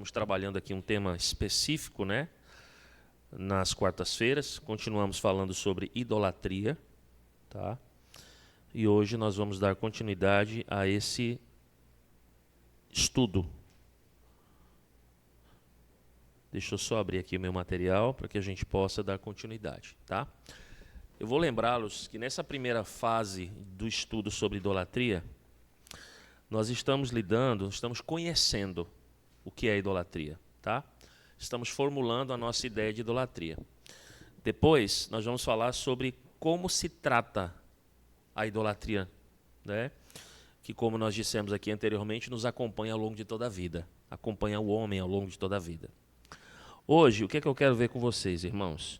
estamos trabalhando aqui um tema específico, né? Nas quartas-feiras, continuamos falando sobre idolatria, tá? E hoje nós vamos dar continuidade a esse estudo. Deixa eu só abrir aqui o meu material para que a gente possa dar continuidade, tá? Eu vou lembrá-los que nessa primeira fase do estudo sobre idolatria, nós estamos conhecendo o que é idolatria, tá? Estamos formulando a nossa ideia de idolatria. Depois, nós vamos falar sobre como se trata a idolatria, né? Que, como nós dissemos aqui anteriormente, nos acompanha ao longo de toda a vida. Acompanha o homem ao longo de toda a vida. Hoje, o que é que eu quero ver com vocês, irmãos?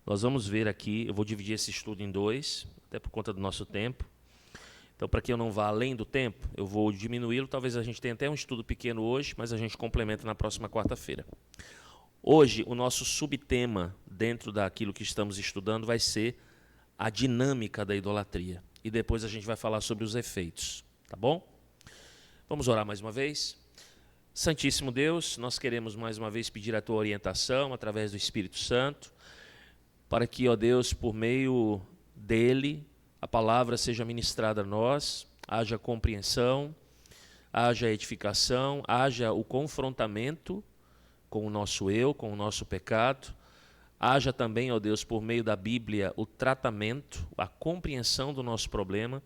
Nós vamos ver aqui, eu vou dividir esse estudo em dois, até por conta do nosso tempo. Então, para que eu não vá além do tempo, eu vou diminuí-lo. Talvez a gente tenha até um estudo pequeno hoje, mas a gente complementa na próxima quarta-feira. Hoje, o nosso subtema dentro daquilo que estamos estudando vai ser a dinâmica da idolatria. E depois a gente vai falar sobre os efeitos, tá bom? Vamos orar mais uma vez? Santíssimo Deus, nós queremos mais uma vez pedir a Tua orientação através do Espírito Santo, para que, ó Deus, por meio dele, a palavra seja ministrada a nós, haja compreensão, haja edificação, haja o confrontamento com o nosso eu, com o nosso pecado, haja também, ó Deus, por meio da Bíblia, o tratamento, a compreensão do nosso problema,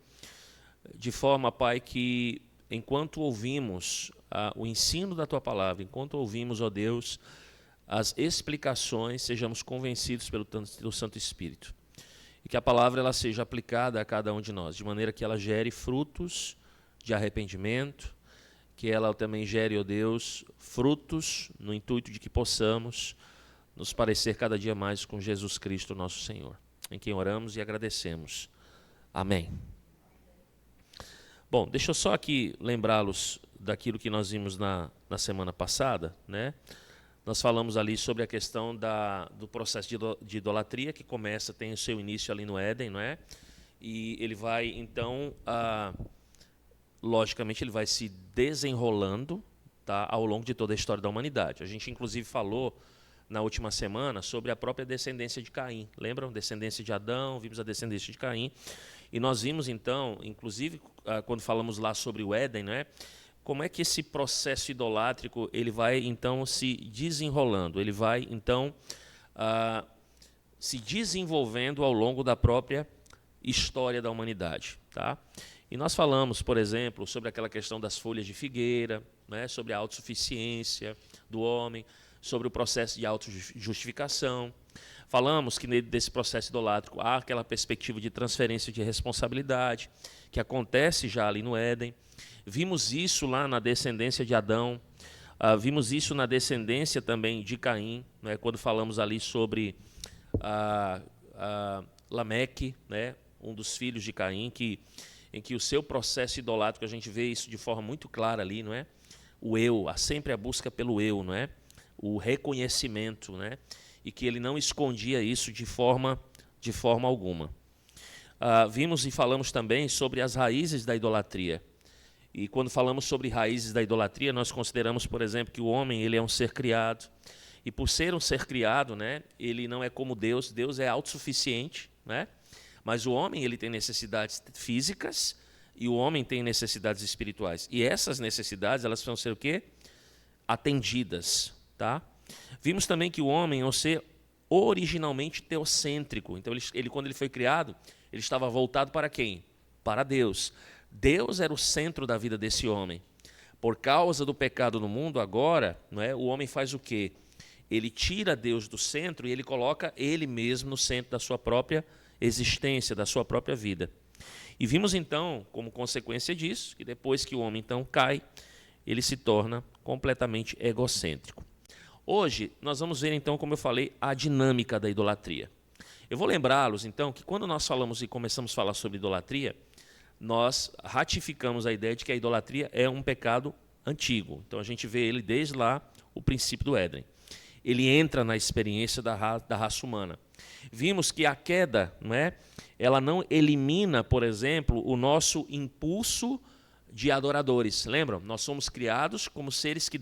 de forma, Pai, que enquanto ouvimos o ensino da Tua palavra, enquanto ouvimos, ó Deus, as explicações, sejamos convencidos pelo Santo Espírito. E que a palavra ela seja aplicada a cada um de nós, de maneira que ela gere frutos de arrependimento, que ela também gere, ó Deus, frutos no intuito de que possamos nos parecer cada dia mais com Jesus Cristo, nosso Senhor, em quem oramos e agradecemos. Amém. Bom, deixa eu só aqui lembrá-los daquilo que nós vimos na semana passada, né? Nós falamos ali sobre a questão do processo de idolatria, que tem o seu início ali no Éden, não é? E ele vai, então, logicamente, ele vai se desenrolando, tá, ao longo de toda a história da humanidade. A gente, inclusive, falou na última semana sobre a própria descendência de Caim. Lembram? Descendência de Adão, vimos a descendência de Caim. E nós vimos, então, inclusive, quando falamos lá sobre o Éden, não é? Como é que esse processo idolátrico ele vai, então, se desenrolando? Ele vai, então, se desenvolvendo ao longo da própria história da humanidade, tá? E nós falamos, por exemplo, sobre aquela questão das folhas de figueira, né? Sobre a autossuficiência do homem, sobre o processo de autojustificação. Falamos que desse processo idolátrico há aquela perspectiva de transferência de responsabilidade, que acontece já ali no Éden. Vimos isso lá na descendência de Adão, vimos isso na descendência também de Caim, né, quando falamos ali sobre Lameque, né, um dos filhos de Caim, em que o seu processo idolátrico, a gente vê isso de forma muito clara ali, não é? O eu, sempre a busca pelo eu, não é? O reconhecimento, né? E que ele não escondia isso de forma alguma. Vimos e falamos também sobre as raízes da idolatria. E quando falamos sobre raízes da idolatria, nós consideramos, por exemplo, que o homem ele é um ser criado. E por ser um ser criado, né, ele não é como Deus. Deus é autossuficiente, né? Mas o homem ele tem necessidades físicas e o homem tem necessidades espirituais. E essas necessidades elas vão ser o quê? Atendidas, tá? Vimos também que o homem é um ser originalmente teocêntrico. Então, quando ele foi criado, ele estava voltado para quem? Para Deus. Deus era o centro da vida desse homem. Por causa do pecado no mundo, agora, não é, o homem faz o quê? Ele tira Deus do centro e ele coloca ele mesmo no centro da sua própria existência, da sua própria vida. E vimos então, como consequência disso, que depois que o homem então cai, ele se torna completamente egocêntrico. Hoje, nós vamos ver então, como eu falei, a dinâmica da idolatria. Eu vou lembrá-los então que quando nós falamos e começamos a falar sobre idolatria, nós ratificamos a ideia de que a idolatria é um pecado antigo. Então a gente vê ele desde lá, o princípio do Éden. Ele entra na experiência da raça humana. Vimos que a queda, não é? Ela não elimina, por exemplo, o nosso impulso de adoradores. Lembram? Nós somos criados como seres que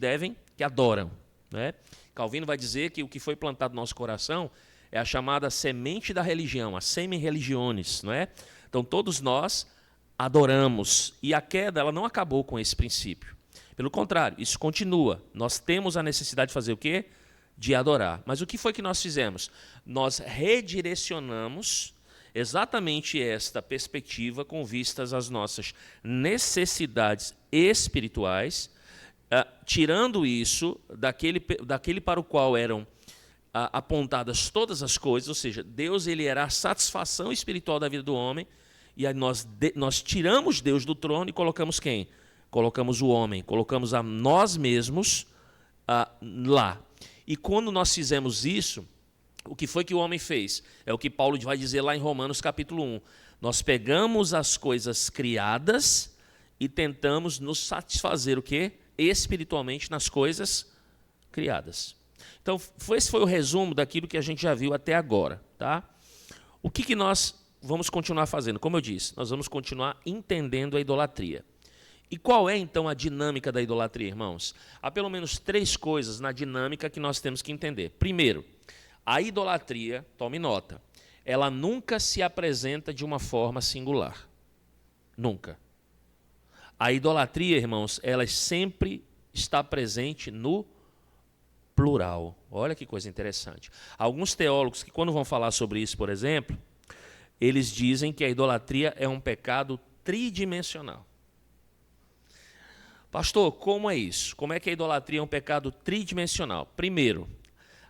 adoram. né? Calvino vai dizer que o que foi plantado no nosso coração é a chamada semente da religião, a semen religiones, não é? Então todos nós adoramos, e a queda ela não acabou com esse princípio. Pelo contrário, isso continua. Nós temos a necessidade de fazer o quê? De adorar. Mas o que foi que nós fizemos? Nós redirecionamos exatamente esta perspectiva com vistas às nossas necessidades espirituais, tirando isso daquele para o qual eram apontadas todas as coisas, ou seja, Deus ele era a satisfação espiritual da vida do homem, e aí nós tiramos Deus do trono e colocamos quem? Colocamos o homem, colocamos a nós mesmos lá. E quando nós fizemos isso, o que foi que o homem fez? É o que Paulo vai dizer lá em Romanos capítulo 1. Nós pegamos as coisas criadas e tentamos nos satisfazer o quê? Espiritualmente nas coisas criadas. Então, esse foi o resumo daquilo que a gente já viu até agora. Tá? O que nós vamos continuar fazendo? Como eu disse, nós vamos continuar entendendo a idolatria. E qual é, então, a dinâmica da idolatria, irmãos? Há pelo menos 3 coisas na dinâmica que nós temos que entender. Primeiro, a idolatria, tome nota, ela nunca se apresenta de uma forma singular. Nunca. A idolatria, irmãos, ela sempre está presente no plural. Olha que coisa interessante. Alguns teólogos que, quando vão falar sobre isso, por exemplo, eles dizem que a idolatria é um pecado tridimensional. Pastor, como é isso? Como é que a idolatria é um pecado tridimensional? Primeiro,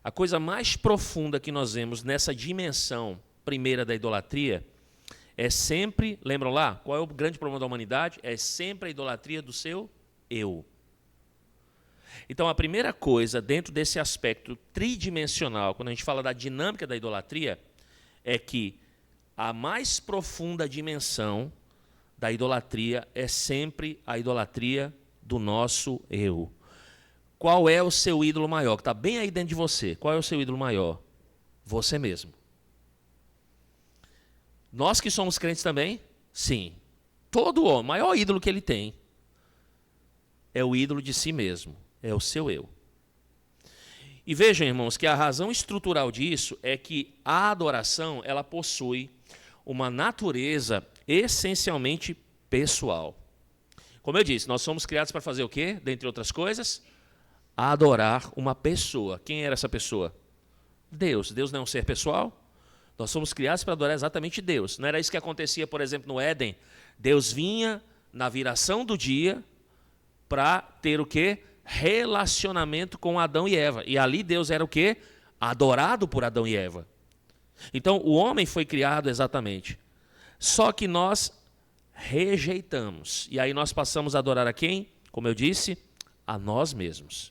a coisa mais profunda que nós vemos nessa dimensão primeira da idolatria é sempre, lembram lá, qual é o grande problema da humanidade? É sempre a idolatria do seu eu. Então, a primeira coisa dentro desse aspecto tridimensional, quando a gente fala da dinâmica da idolatria, é que a mais profunda dimensão da idolatria é sempre a idolatria do nosso eu. Qual é o seu ídolo maior? Que está bem aí dentro de você. Qual é o seu ídolo maior? Você mesmo. Nós que somos crentes também? Sim. Todo homem, o maior ídolo que ele tem é o ídolo de si mesmo. É o seu eu. E vejam, irmãos, que a razão estrutural disso é que a adoração, ela possui uma natureza essencialmente pessoal. Como eu disse, nós somos criados para fazer o quê? Dentre outras coisas, adorar uma pessoa. Quem era essa pessoa? Deus. Deus não é um ser pessoal? Nós somos criados para adorar exatamente Deus. Não era isso que acontecia, por exemplo, no Éden? Deus vinha na viração do dia para ter o quê? Relacionamento com Adão e Eva. E ali Deus era o quê? Adorado por Adão e Eva. Então, o homem foi criado exatamente. Só que nós rejeitamos. E aí nós passamos a adorar a quem? Como eu disse, a nós mesmos.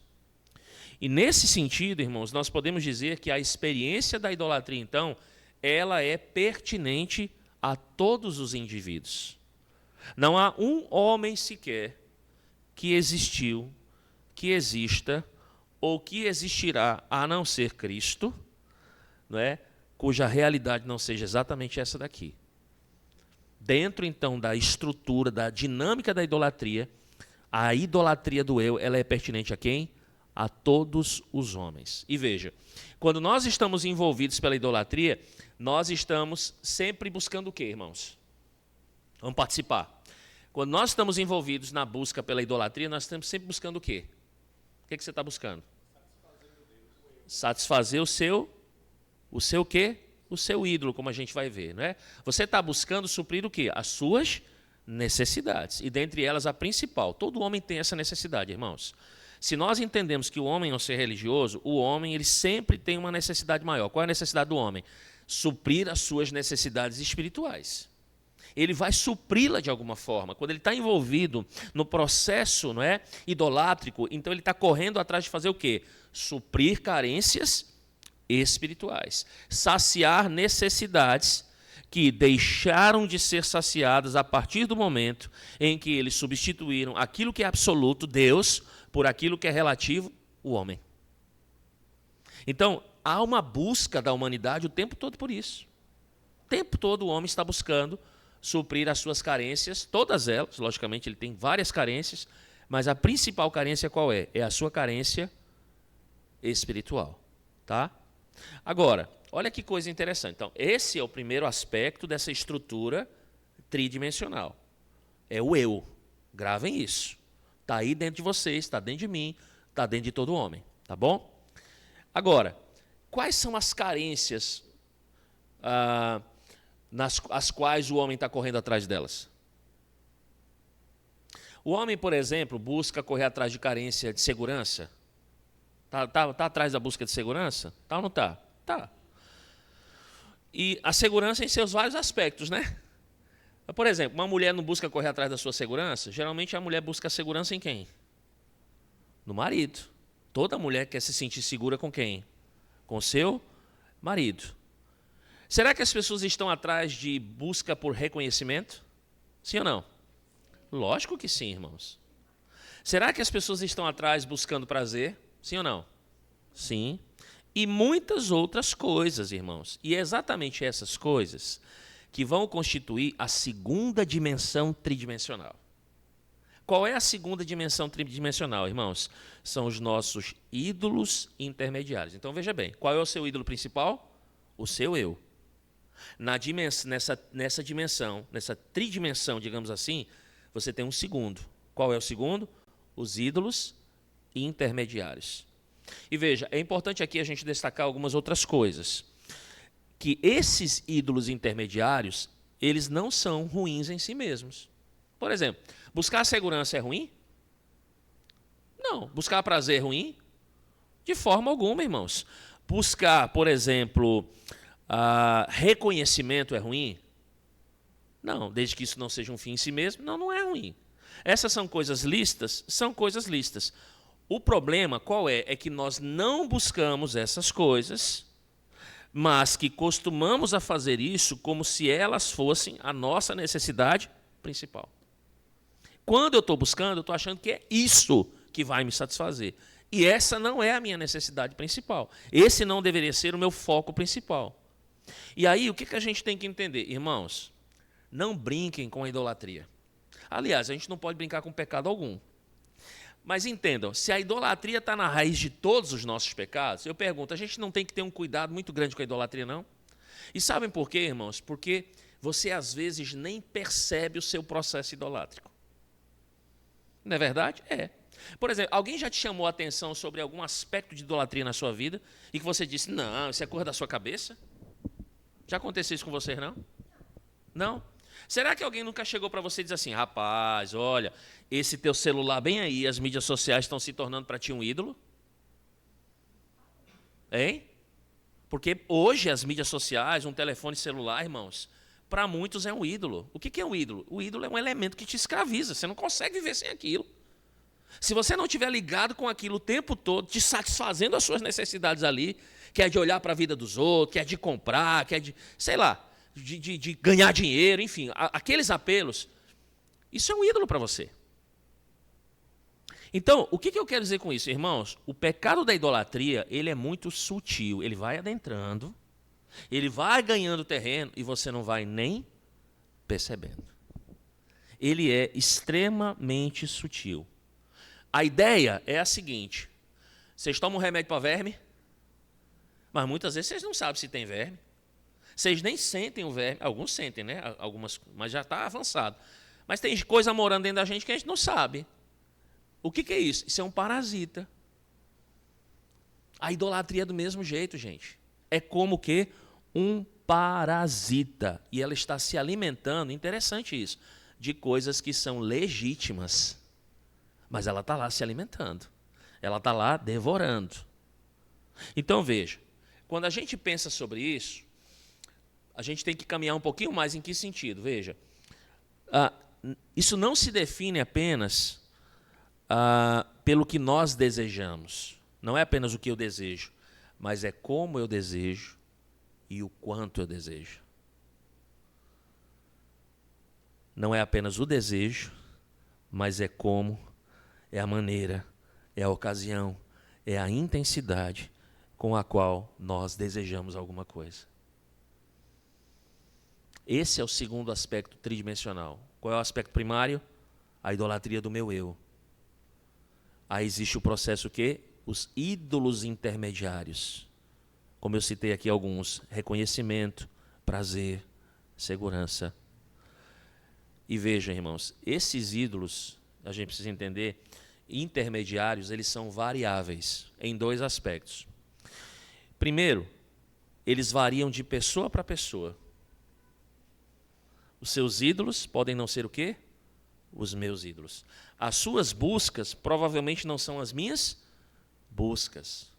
E nesse sentido, irmãos, nós podemos dizer que a experiência da idolatria, então, ela é pertinente a todos os indivíduos. Não há um homem sequer que existiu, que exista ou que existirá a não ser Cristo, não é? Cuja realidade não seja exatamente essa daqui. Dentro, então, da estrutura, da dinâmica da idolatria, a idolatria do eu, ela é pertinente a quem? A todos os homens. E veja, quando nós estamos envolvidos pela idolatria, nós estamos sempre buscando o quê, irmãos? Vamos participar. Quando nós estamos envolvidos na busca pela idolatria, nós estamos sempre buscando o quê? O que você está buscando? Satisfazer o seu quê? O seu ídolo, como a gente vai ver, não é? Você está buscando suprir o quê? As suas necessidades. E dentre elas a principal. Todo homem tem essa necessidade, irmãos. Se nós entendemos que o homem é um ser religioso, o homem ele sempre tem uma necessidade maior. Qual é a necessidade do homem? Suprir as suas necessidades espirituais. Ele vai supri-la de alguma forma. Quando ele está envolvido no processo, não é, idolátrico, então ele está correndo atrás de fazer o quê? Suprir carências espirituais. Saciar necessidades que deixaram de ser saciadas a partir do momento em que eles substituíram aquilo que é absoluto, Deus, por aquilo que é relativo, o homem. Então, há uma busca da humanidade o tempo todo por isso. O tempo todo o homem está buscando suprir as suas carências, todas elas, logicamente ele tem várias carências, mas a principal carência qual é? É a sua carência espiritual, tá? Agora, olha que coisa interessante. Então, esse é o primeiro aspecto dessa estrutura tridimensional. É o eu. Gravem isso. Está aí dentro de vocês, está dentro de mim, está dentro de todo homem, tá bom? Agora, quais são as carências as quais o homem está correndo atrás delas? O homem, por exemplo, busca correr atrás de carência de segurança. Tá atrás da busca de segurança? Tá ou não tá? Tá. E a segurança em seus vários aspectos, né? Por exemplo, uma mulher não busca correr atrás da sua segurança? Geralmente a mulher busca segurança em quem? No marido. Toda mulher quer se sentir segura com quem? Com seu marido. Será que as pessoas estão atrás de busca por reconhecimento? Sim ou não? Lógico que sim, irmãos. Será que as pessoas estão atrás buscando prazer? Sim ou não? Sim. E muitas outras coisas, irmãos. E é exatamente essas coisas que vão constituir a segunda dimensão tridimensional. Qual é a segunda dimensão tridimensional, irmãos? São os nossos ídolos intermediários. Então, veja bem, qual é o seu ídolo principal? O seu eu. Nessa dimensão, nessa tridimensão, digamos assim, você tem um segundo. Qual é o segundo? Os ídolos intermediários. E veja, é importante aqui a gente destacar algumas outras coisas. Que esses ídolos intermediários, eles não são ruins em si mesmos. Por exemplo, buscar segurança é ruim? Não. Buscar prazer é ruim? De forma alguma, irmãos. Buscar, por exemplo, reconhecimento é ruim? Não, desde que isso não seja um fim em si mesmo, não é ruim. Essas são coisas listas? São coisas listas. O problema qual é? É que nós não buscamos essas coisas, mas que costumamos a fazer isso como se elas fossem a nossa necessidade principal. Quando eu estou buscando, eu estou achando que é isso que vai me satisfazer. E essa não é a minha necessidade principal. Esse não deveria ser o meu foco principal. E aí, o que a gente tem que entender? Irmãos, não brinquem com a idolatria. Aliás, a gente não pode brincar com pecado algum. Mas entendam, se a idolatria está na raiz de todos os nossos pecados, eu pergunto, a gente não tem que ter um cuidado muito grande com a idolatria, não? E sabem por quê, irmãos? Porque você, às vezes, nem percebe o seu processo idolátrico. Não é verdade? É. Por exemplo, alguém já te chamou a atenção sobre algum aspecto de idolatria na sua vida e que você disse, não, isso é coisa da sua cabeça? Já aconteceu isso com vocês, não? Não? Será que alguém nunca chegou para você e disse assim, rapaz, olha, esse teu celular bem aí, as mídias sociais estão se tornando para ti um ídolo? Hein? Porque hoje as mídias sociais, um telefone celular, irmãos, para muitos é um ídolo. O que é um ídolo? O ídolo é um elemento que te escraviza, você não consegue viver sem aquilo. Se você não estiver ligado com aquilo o tempo todo, te satisfazendo as suas necessidades ali, que é de olhar para a vida dos outros, que é de comprar, que é de, sei lá, de ganhar dinheiro, enfim, aqueles apelos, isso é um ídolo para você. Então, o que eu quero dizer com isso, irmãos? O pecado da idolatria, ele é muito sutil, ele vai adentrando, ele vai ganhando terreno e você não vai nem percebendo. Ele é extremamente sutil. A ideia é a seguinte, vocês tomam um remédio para verme, mas muitas vezes vocês não sabem se tem verme. Vocês nem sentem o verme, alguns sentem, né? Algumas, mas já está avançado. Mas tem coisa morando dentro da gente que a gente não sabe. O que é isso? Isso é um parasita. A idolatria é do mesmo jeito, gente. É como que um parasita. E ela está se alimentando, interessante isso, de coisas que são legítimas. Mas ela está lá se alimentando. Ela está lá devorando. Então, veja, quando a gente pensa sobre isso, a gente tem que caminhar um pouquinho mais em que sentido? Veja, isso não se define apenas pelo que nós desejamos. Não é apenas o que eu desejo, mas é como eu desejo e o quanto eu desejo. Não é apenas o desejo, mas é como, é a maneira, é a ocasião, é a intensidade com a qual nós desejamos alguma coisa. Esse é o segundo aspecto tridimensional. Qual é o aspecto primário? A idolatria do meu eu. Aí existe o processo o quê? os ídolos intermediários. Como eu citei aqui alguns: reconhecimento, prazer, segurança. E veja, irmãos, esses ídolos, a gente precisa entender, intermediários, eles são variáveis em dois aspectos. Primeiro, eles variam de pessoa para pessoa. Os seus ídolos podem não ser o quê? Os meus ídolos. As suas buscas provavelmente não são as minhas buscas.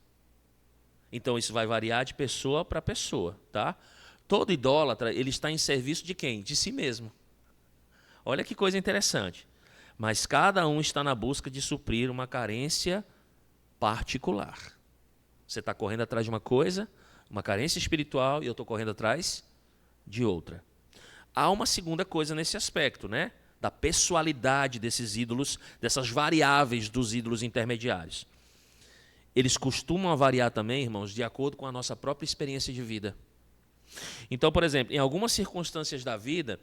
Então isso vai variar de pessoa para pessoa, tá? Todo idólatra, ele está em serviço de quem? De si mesmo. Olha que coisa interessante. Mas cada um está na busca de suprir uma carência particular. Você está correndo atrás de uma coisa, uma carência espiritual, e eu estou correndo atrás de outra. Há uma segunda coisa nesse aspecto, né? Da pessoalidade desses ídolos, dessas variáveis dos ídolos intermediários. Eles costumam variar também, irmãos, de acordo com a nossa própria experiência de vida. Então, por exemplo, em algumas circunstâncias da vida,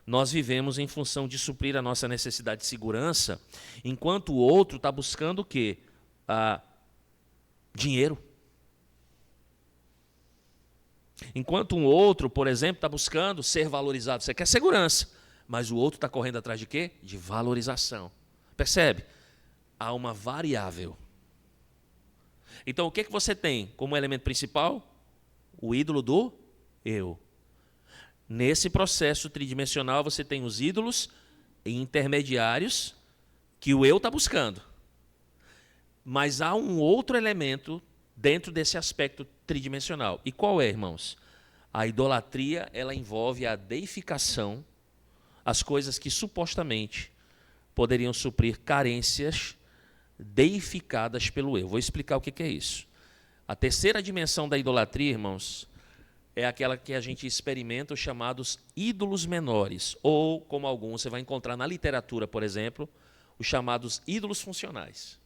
nós vivemos em função de suprir a nossa necessidade de segurança, enquanto o outro está buscando o quê? Dinheiro. Enquanto um outro, por exemplo, está buscando ser valorizado. Você quer segurança, mas o outro está correndo atrás de quê? De valorização. Percebe? Há uma variável. Então, o que você tem como elemento principal? O ídolo do eu. Nesse processo tridimensional, você tem os ídolos intermediários que o eu está buscando. Mas há um outro elemento dentro desse aspecto tridimensional. E qual é, irmãos? A idolatria, ela envolve a deificação, as coisas que supostamente poderiam suprir carências deificadas pelo eu. Vou explicar o que é isso. A terceira dimensão da idolatria, irmãos, é aquela que a gente experimenta os chamados ídolos menores, ou, como alguns você vai encontrar na literatura, por exemplo, os chamados ídolos funcionais.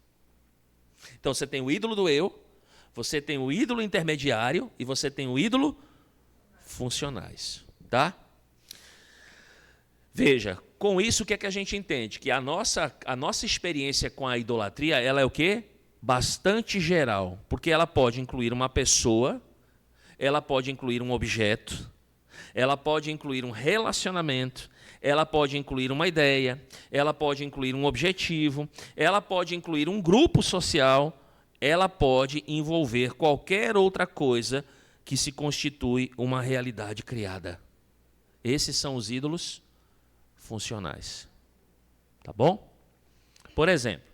Então, você tem o ídolo do eu, você tem o ídolo intermediário e você tem o ídolo funcionais. Tá? Veja, com isso, o que é que a gente entende? Que a nossa experiência com a idolatria, ela é o quê? Bastante geral, porque ela pode incluir uma pessoa, ela pode incluir um objeto, ela pode incluir um relacionamento, ela pode incluir uma ideia, ela pode incluir um objetivo, ela pode incluir um grupo social, ela pode envolver qualquer outra coisa que se constitui uma realidade criada. Esses são os ídolos funcionais. Tá bom? Por exemplo,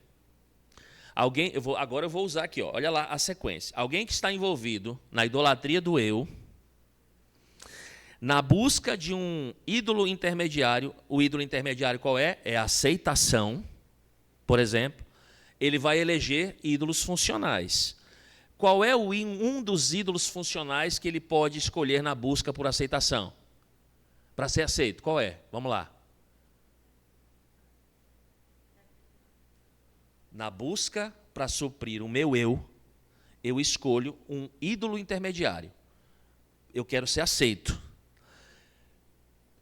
agora eu vou usar aqui, ó, olha lá a sequência. Alguém que está envolvido na idolatria do eu, na busca de um ídolo intermediário. O ídolo intermediário qual é? É a aceitação. Por exemplo, ele vai eleger ídolos funcionais. Qual é um dos ídolos funcionais que ele pode escolher na busca por aceitação? Para ser aceito, qual é? Vamos lá. Na busca para suprir o meu eu escolho um ídolo intermediário. Eu quero ser aceito.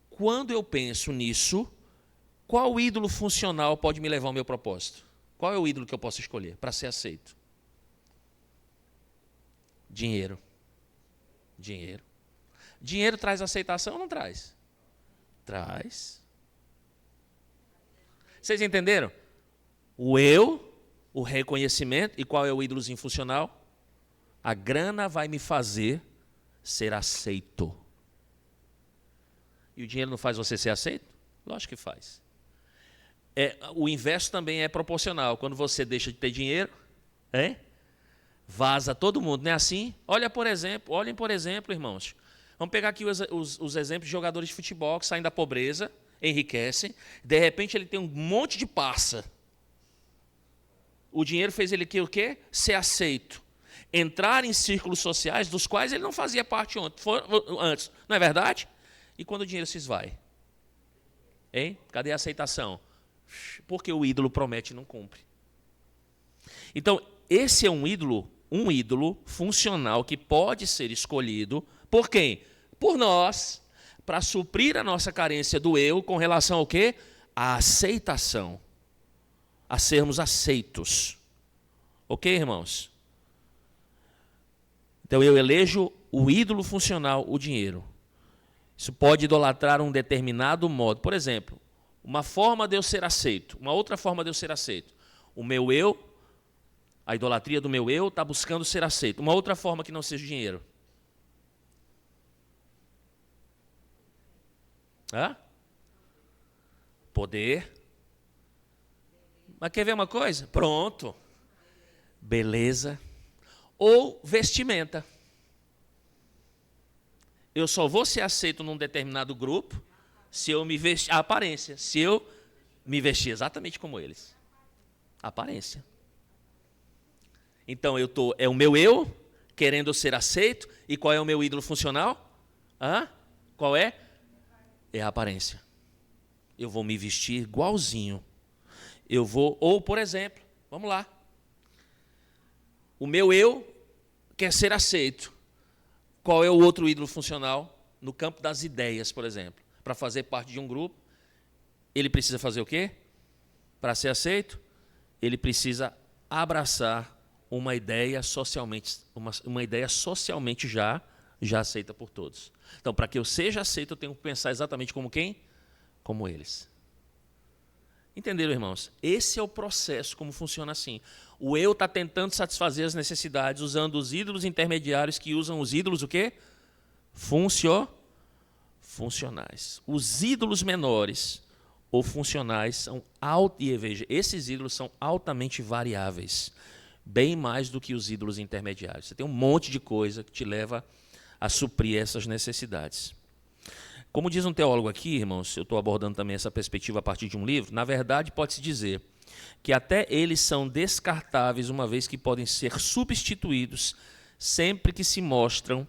Quando eu penso nisso, qual ídolo funcional pode me levar ao meu propósito? Qual é o ídolo que eu posso escolher para ser aceito? Dinheiro. Dinheiro. Dinheiro traz aceitação ou não traz? Traz. Vocês entenderam? O eu, o reconhecimento, e qual é o ídolozinho funcional? A grana vai me fazer ser aceito. E o dinheiro não faz você ser aceito? Lógico que faz. O inverso também é proporcional. Quando você deixa de ter dinheiro, vaza todo mundo, não é assim? Olhem, por exemplo, irmãos. Vamos pegar aqui os exemplos de jogadores de futebol que saem da pobreza, enriquecem, de repente ele tem um monte de parça. O dinheiro fez ele o quê? Ser aceito. Entrar em círculos sociais dos quais ele não fazia parte antes. Não é verdade? E quando o dinheiro se esvai? Cadê a aceitação? Porque o ídolo promete e não cumpre. Então, esse é um ídolo funcional que pode ser escolhido por quem? Por nós, para suprir a nossa carência do eu com relação ao quê? A aceitação. A sermos aceitos. Ok, irmãos? Então eu elejo o ídolo funcional, o dinheiro. Isso pode idolatrar um determinado modo. Por exemplo, uma forma de eu ser aceito, uma outra forma de eu ser aceito. O meu eu, a idolatria do meu eu está buscando ser aceito. Uma outra forma que não seja o dinheiro. Hã? Poder. Mas quer ver uma coisa? Pronto. Beleza. Ou vestimenta. Eu só vou ser aceito num determinado grupo se eu me vestir. A aparência. Se eu me vestir exatamente como eles. A aparência. Então é o meu eu querendo ser aceito. E qual é o meu ídolo funcional? Hã? Qual é? É a aparência. Eu vou me vestir igualzinho. Eu vou, ou por exemplo, vamos lá. O meu eu quer ser aceito. Qual é o outro ídolo funcional? No campo das ideias, por exemplo. Para fazer parte de um grupo, ele precisa fazer o quê? Para ser aceito, ele precisa abraçar uma ideia socialmente, uma ideia socialmente já aceita por todos. Então, para que eu seja aceito, eu tenho que pensar exatamente como quem? Como eles. Entenderam, irmãos? Esse é o processo, como funciona assim. O eu está tentando satisfazer as necessidades usando os ídolos intermediários que usam os ídolos o quê? Funcionais. Os ídolos menores ou funcionais são e veja, esses ídolos são altamente variáveis, bem mais do que os ídolos intermediários. Você tem um monte de coisa que te leva a suprir essas necessidades. Como diz um teólogo aqui, irmãos, eu estou abordando também essa perspectiva a partir de um livro, na verdade pode-se dizer que até eles são descartáveis, uma vez que podem ser substituídos sempre que se mostram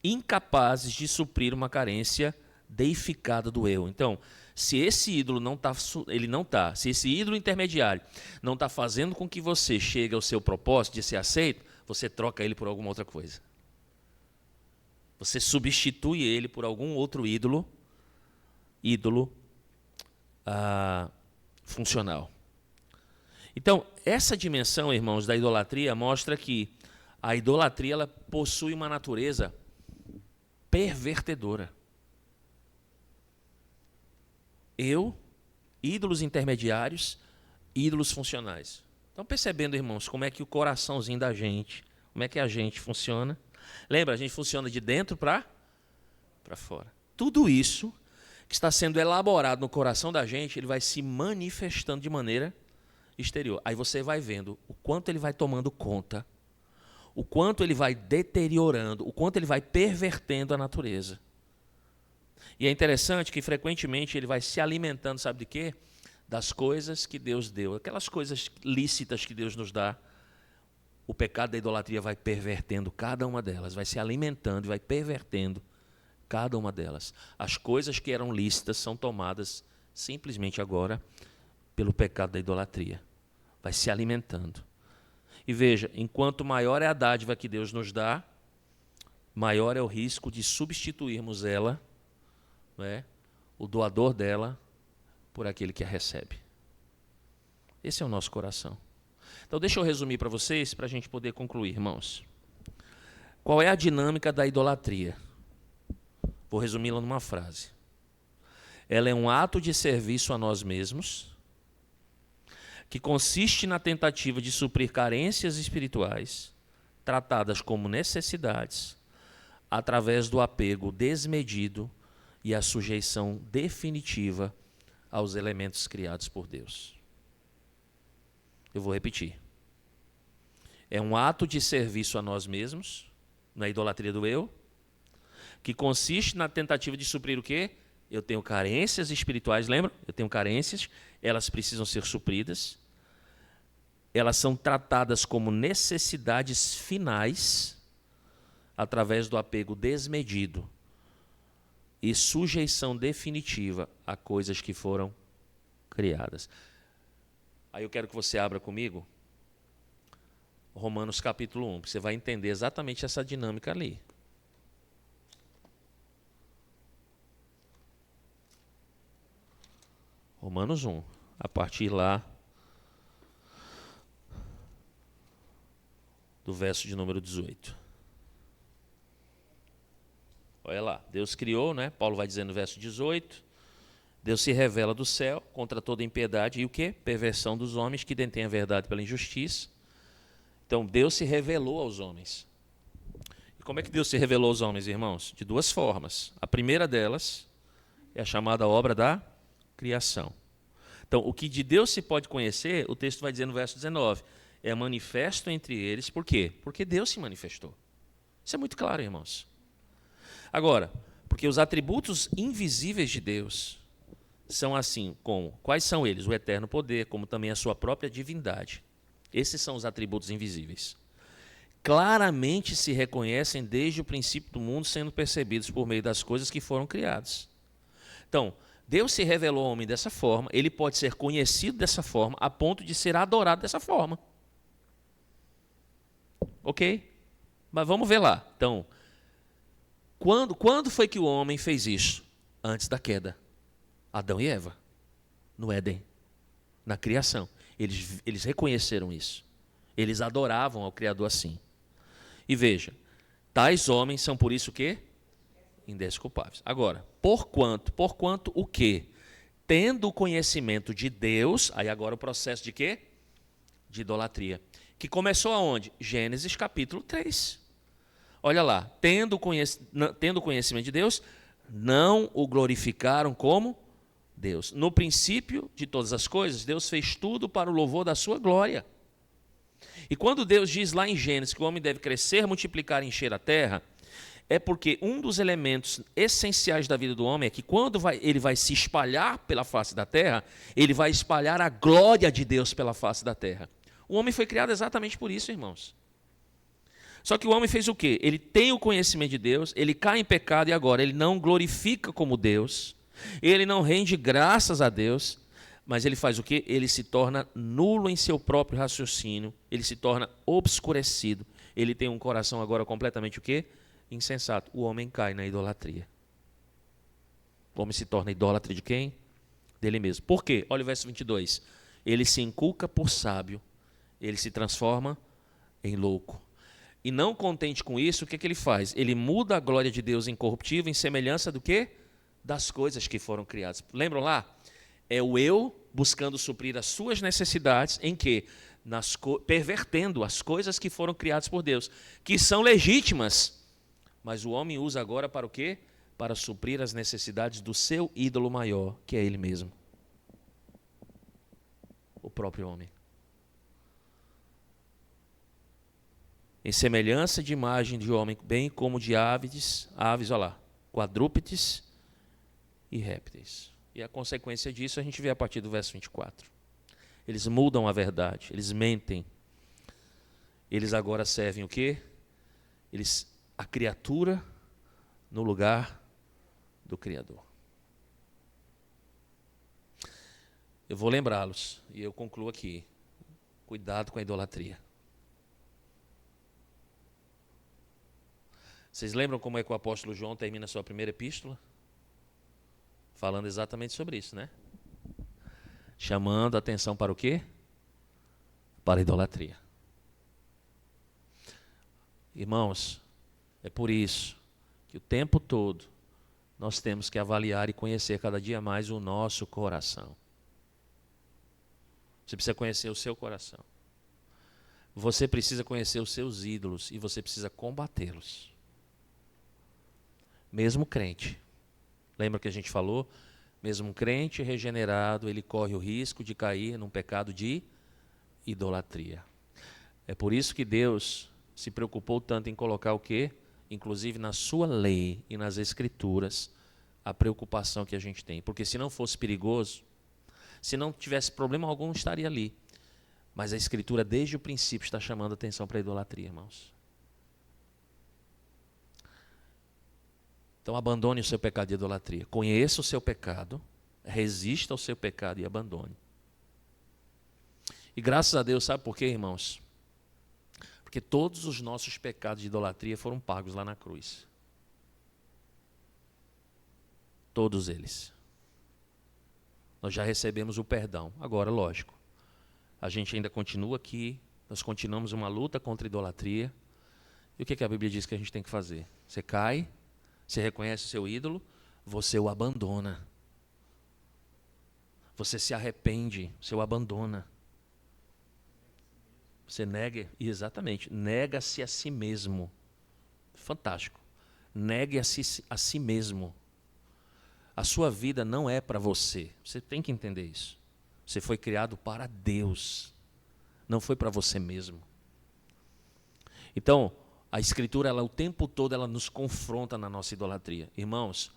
incapazes de suprir uma carência deificada do eu. Então, se esse ídolo se esse ídolo intermediário não está fazendo com que você chegue ao seu propósito de ser aceito, você troca ele por alguma outra coisa. Você substitui ele por algum outro ídolo funcional. Então, essa dimensão, irmãos, da idolatria mostra que a idolatria ela possui uma natureza pervertedora. Ídolos intermediários, ídolos funcionais. Estão percebendo, irmãos, como é que o coraçãozinho da gente, como é que a gente funciona? Lembra, a gente funciona de dentro para fora. Tudo isso que está sendo elaborado no coração da gente, ele vai se manifestando de maneira exterior. Aí você vai vendo o quanto ele vai tomando conta, o quanto ele vai deteriorando, o quanto ele vai pervertendo a natureza. E é interessante que frequentemente ele vai se alimentando, sabe de quê? Das coisas que Deus deu, aquelas coisas lícitas que Deus nos dá. O pecado da idolatria vai pervertendo cada uma delas, vai se alimentando e vai pervertendo cada uma delas. As coisas que eram lícitas são tomadas simplesmente agora pelo pecado da idolatria. Vai se alimentando. E veja, enquanto maior é a dádiva que Deus nos dá, maior é o risco de substituirmos ela, o doador dela, por aquele que a recebe. Esse é o nosso coração. Então, deixa eu resumir para vocês, para a gente poder concluir, irmãos. Qual é a dinâmica da idolatria? Vou resumi-la numa frase. Ela é um ato de serviço a nós mesmos, que consiste na tentativa de suprir carências espirituais, tratadas como necessidades, através do apego desmedido e a sujeição definitiva aos elementos criados por Deus. Eu vou repetir. É um ato de serviço a nós mesmos, na idolatria do eu, que consiste na tentativa de suprir o quê? Eu tenho carências espirituais, lembra? Eu tenho carências, elas precisam ser supridas. Elas são tratadas como necessidades finais, através do apego desmedido e sujeição definitiva a coisas que foram criadas. Aí eu quero que você abra comigo Romanos capítulo 1, porque você vai entender exatamente essa dinâmica ali. Romanos 1, a partir lá do verso de número 18. Olha lá, Deus criou, né? Paulo vai dizer no verso 18, Deus se revela do céu contra toda impiedade e o quê? Perversão dos homens que detêm a verdade pela injustiça. Então, Deus se revelou aos homens. E como é que Deus se revelou aos homens, irmãos? De duas formas. A primeira delas é a chamada obra da criação. Então, o que de Deus se pode conhecer, o texto vai dizer no verso 19, é manifesto entre eles, por quê? Porque Deus se manifestou. Isso é muito claro, irmãos. Agora, porque os atributos invisíveis de Deus são assim como, quais são eles? O eterno poder, como também a sua própria divindade. Esses são os atributos invisíveis. Claramente se reconhecem desde o princípio do mundo, sendo percebidos por meio das coisas que foram criadas. Então, Deus se revelou ao homem dessa forma, ele pode ser conhecido dessa forma, a ponto de ser adorado dessa forma. Ok? Mas vamos ver lá. Então, quando foi que o homem fez isso? Antes da queda. Adão e Eva, no Éden, na criação. Eles reconheceram isso. Eles adoravam ao Criador assim. E veja, tais homens são por isso o quê? Indesculpáveis. Agora, porquanto o quê? Tendo o conhecimento de Deus, aí agora o processo de quê? De idolatria. Que começou aonde? Gênesis capítulo 3. Olha lá, tendo conhecimento de Deus, não o glorificaram como Deus. No princípio de todas as coisas, Deus fez tudo para o louvor da sua glória. E quando Deus diz lá em Gênesis que o homem deve crescer, multiplicar e encher a terra, é porque um dos elementos essenciais da vida do homem é que quando ele vai se espalhar pela face da terra, ele vai espalhar a glória de Deus pela face da terra. O homem foi criado exatamente por isso, irmãos. Só que o homem fez o quê? Ele tem o conhecimento de Deus, ele cai em pecado e agora ele não glorifica como Deus, ele não rende graças a Deus, mas ele faz o quê? Ele se torna nulo em seu próprio raciocínio, ele se torna obscurecido, ele tem um coração agora completamente o quê? Insensato. O homem cai na idolatria. O homem se torna idólatra de quem? Dele mesmo. Por quê? Olha o verso 22. Ele se inculca por sábio, ele se transforma em louco. E não contente com isso, o que ele faz? Ele muda a glória de Deus incorruptível em semelhança do quê? Das coisas que foram criadas. Lembram lá? É o eu buscando suprir as suas necessidades em quê? Pervertendo as coisas que foram criadas por Deus, que são legítimas. Mas o homem usa agora para o quê? Para suprir as necessidades do seu ídolo maior, que é ele mesmo. O próprio homem. Em semelhança de imagem de homem, bem como de aves, olha lá, quadrúpedes e répteis. E a consequência disso a gente vê a partir do verso 24. Eles mudam a verdade, eles mentem. Eles agora servem o quê? A criatura no lugar do Criador. Eu vou lembrá-los, e eu concluo aqui. Cuidado com a idolatria. Vocês lembram como é que o apóstolo João termina a sua primeira epístola? Falando exatamente sobre isso, né? Chamando a atenção para o quê? Para a idolatria. Irmãos, é por isso que o tempo todo nós temos que avaliar e conhecer cada dia mais o nosso coração. Você precisa conhecer o seu coração. Você precisa conhecer os seus ídolos e você precisa combatê-los. Mesmo crente. Lembra que a gente falou? Mesmo um crente regenerado, ele corre o risco de cair num pecado de idolatria. É por isso que Deus se preocupou tanto em colocar o quê? Inclusive na sua lei e nas escrituras, a preocupação que a gente tem. Porque se não fosse perigoso, se não tivesse problema algum, estaria ali. Mas a escritura desde o princípio está chamando a atenção para a idolatria, irmãos. Então abandone o seu pecado de idolatria. Conheça o seu pecado, resista ao seu pecado e abandone. E graças a Deus, sabe por quê, irmãos? Porque todos os nossos pecados de idolatria foram pagos lá na cruz. Todos eles. Nós já recebemos o perdão. Agora, lógico, a gente ainda continua aqui, nós continuamos uma luta contra a idolatria. E o que a Bíblia diz que a gente tem que fazer? Você cai, Você reconhece o seu ídolo, você o abandona. Você se arrepende, você o abandona. Você nega, exatamente, nega-se a si mesmo. Fantástico. Negue a si mesmo. A sua vida não é para você. Você tem que entender isso. Você foi criado para Deus. Não foi para você mesmo. Então, a Escritura, ela, o tempo todo, ela nos confronta na nossa idolatria. Irmãos,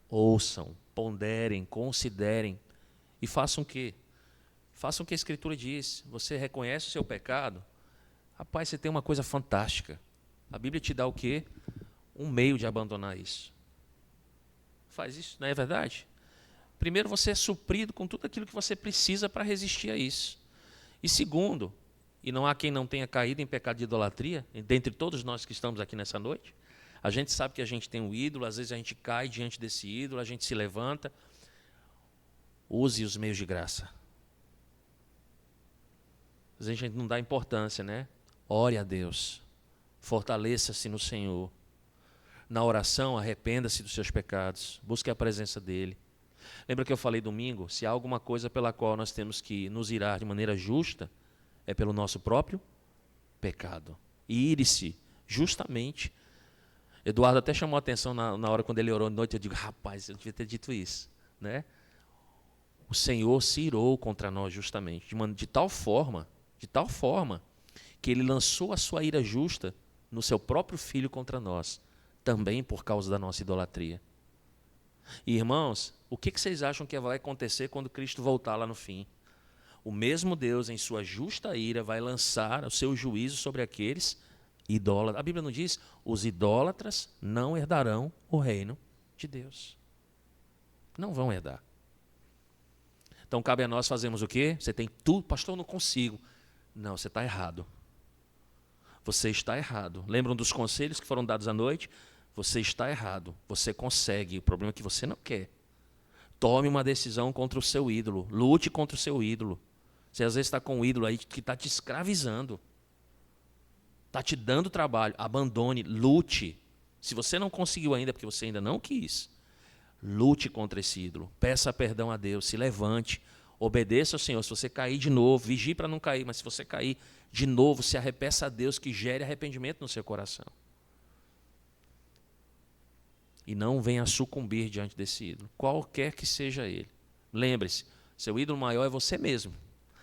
ouçam, ponderem, considerem e façam o quê? Façam o que a Escritura diz. Você reconhece o seu pecado? Rapaz, você tem uma coisa fantástica. A Bíblia te dá o quê? Um meio de abandonar isso. Faz isso, não é verdade? Primeiro, você é suprido com tudo aquilo que você precisa para resistir a isso. E segundo, e não há quem não tenha caído em pecado de idolatria, dentre todos nós que estamos aqui nessa noite, a gente sabe que a gente tem um ídolo, às vezes a gente cai diante desse ídolo, a gente se levanta. Use os meios de graça. Às vezes a gente não dá importância, né? Ore a Deus. Fortaleça-se no Senhor. Na oração, arrependa-se dos seus pecados. Busque a presença dEle. Lembra que eu falei domingo? Se há alguma coisa pela qual nós temos que nos irar de maneira justa, é pelo nosso próprio pecado. E ire-se justamente. Eduardo até chamou a atenção na hora quando ele orou de noite. Eu digo, rapaz, eu devia ter dito isso, né? O Senhor se irou contra nós justamente, de tal forma, que Ele lançou a sua ira justa no seu próprio Filho contra nós, também por causa da nossa idolatria. E, irmãos, o que vocês acham que vai acontecer quando Cristo voltar lá no fim? O mesmo Deus, em sua justa ira, vai lançar o seu juízo sobre aqueles idólatras. A Bíblia não diz, os idólatras não herdarão o reino de Deus. Não vão herdar. Então, cabe a nós fazermos o quê? Você tem tudo, pastor, eu não consigo. Não, você está errado. Você está errado. Lembram dos conselhos que foram dados à noite? Você está errado. Você consegue. O problema é que você não quer. Tome uma decisão contra o seu ídolo. Lute contra o seu ídolo. Você às vezes está com um ídolo aí que está te escravizando. Está te dando trabalho. Abandone, lute. Se você não conseguiu ainda, porque você ainda não quis, lute contra esse ídolo. Peça perdão a Deus. Se levante. Obedeça ao Senhor. Se você cair de novo, vigie para não cair, mas se você cair de novo, se arrepeça a Deus, que gere arrependimento no seu coração. E não venha sucumbir diante desse ídolo, qualquer que seja ele. Lembre-se, seu ídolo maior é você mesmo.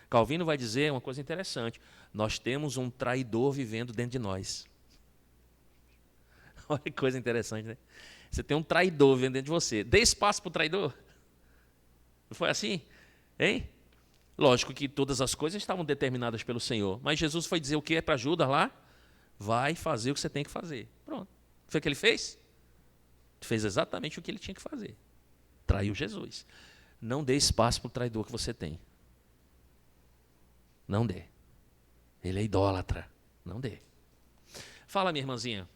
Calvino vai dizer uma coisa interessante: nós temos um traidor vivendo dentro de nós. Olha que coisa interessante, né? Você tem um traidor vivendo dentro de você. Dê espaço para o traidor. Não foi assim? Hein? Lógico que todas as coisas estavam determinadas pelo Senhor. Mas Jesus foi dizer o que é para Judas lá? Vai fazer o que você tem que fazer. Pronto. Foi o que ele fez? Fez exatamente o que ele tinha que fazer. Traiu Jesus. Não dê espaço para o traidor que você tem. Não dê. Ele é idólatra. Não dê. Fala, minha irmãzinha.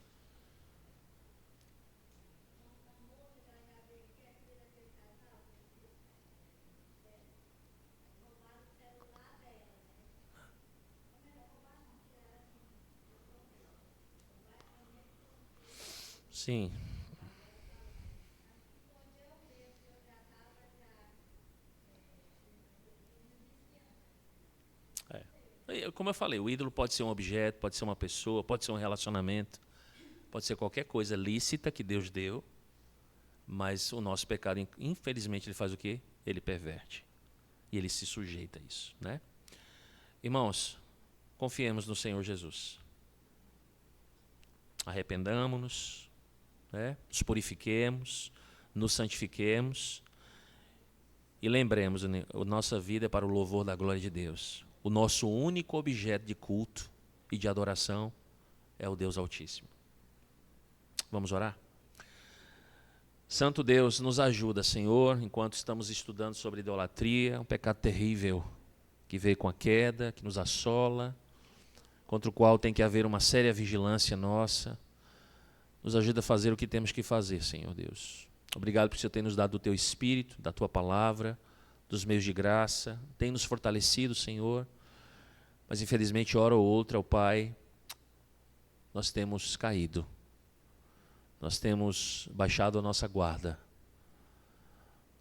Sim. Como eu falei, o ídolo pode ser um objeto, pode ser uma pessoa, pode ser um relacionamento, pode ser qualquer coisa lícita que Deus deu, mas o nosso pecado, infelizmente, ele faz o quê? Ele perverte. E ele se sujeita a isso, né? Irmãos, confiemos no Senhor Jesus. Arrependamos-nos, né? Nos purifiquemos, nos santifiquemos e lembremos, né? A nossa vida é para o louvor da glória de Deus. O nosso único objeto de culto e de adoração é o Deus Altíssimo. Vamos orar? Santo Deus, nos ajuda, Senhor, enquanto estamos estudando sobre idolatria, um pecado terrível que veio com a queda, que nos assola, contra o qual tem que haver uma séria vigilância nossa. Nos ajuda a fazer o que temos que fazer, Senhor Deus. Obrigado por Senhor ter nos dado do Teu Espírito, da Tua Palavra, dos meios de graça. Tem nos fortalecido, Senhor. Mas infelizmente, hora ou outra, ó Pai, nós temos caído. nós temos baixado a nossa guarda.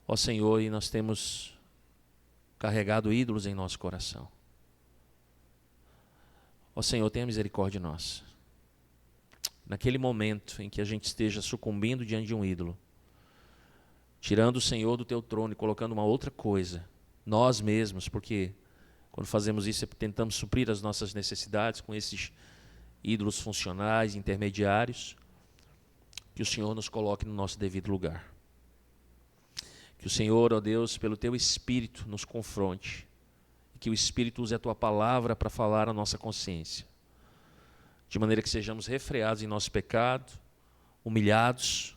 Ó Senhor, e nós temos carregado ídolos em nosso coração. Ó Senhor, tenha misericórdia de nós. Naquele momento em que a gente esteja sucumbindo diante de um ídolo, tirando o Senhor do teu trono e colocando uma outra coisa, nós mesmos, porque quando fazemos isso tentamos suprir as nossas necessidades com esses ídolos funcionais, intermediários, que o Senhor nos coloque no nosso devido lugar. Que o Senhor, ó Deus, pelo teu Espírito nos confronte, e que o Espírito use a tua palavra para falar à nossa consciência, de maneira que sejamos refreados em nosso pecado, humilhados,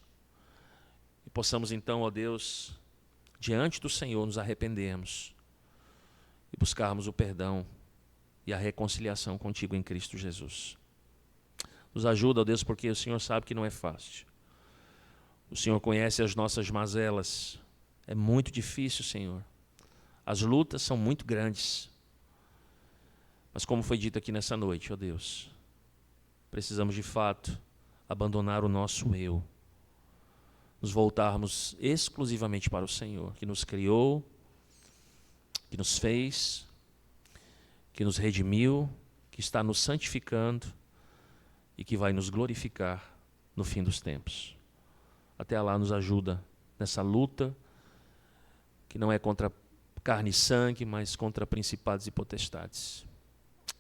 e possamos então, ó Deus, diante do Senhor nos arrependermos e buscarmos o perdão e a reconciliação contigo em Cristo Jesus. Nos ajuda, ó Deus, porque o Senhor sabe que não é fácil. O Senhor conhece as nossas mazelas. É muito difícil, Senhor. As lutas são muito grandes. Mas como foi dito aqui nessa noite, ó Deus, precisamos de fato abandonar o nosso eu, nos voltarmos exclusivamente para o Senhor, que nos criou, que nos fez, que nos redimiu, que está nos santificando e que vai nos glorificar no fim dos tempos. Até lá nos ajuda nessa luta, que não é contra carne e sangue, mas contra principados e potestades.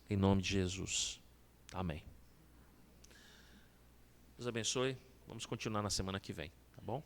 Em nome de Jesus. Amém. Deus abençoe. Vamos continuar na semana que vem, tá bom?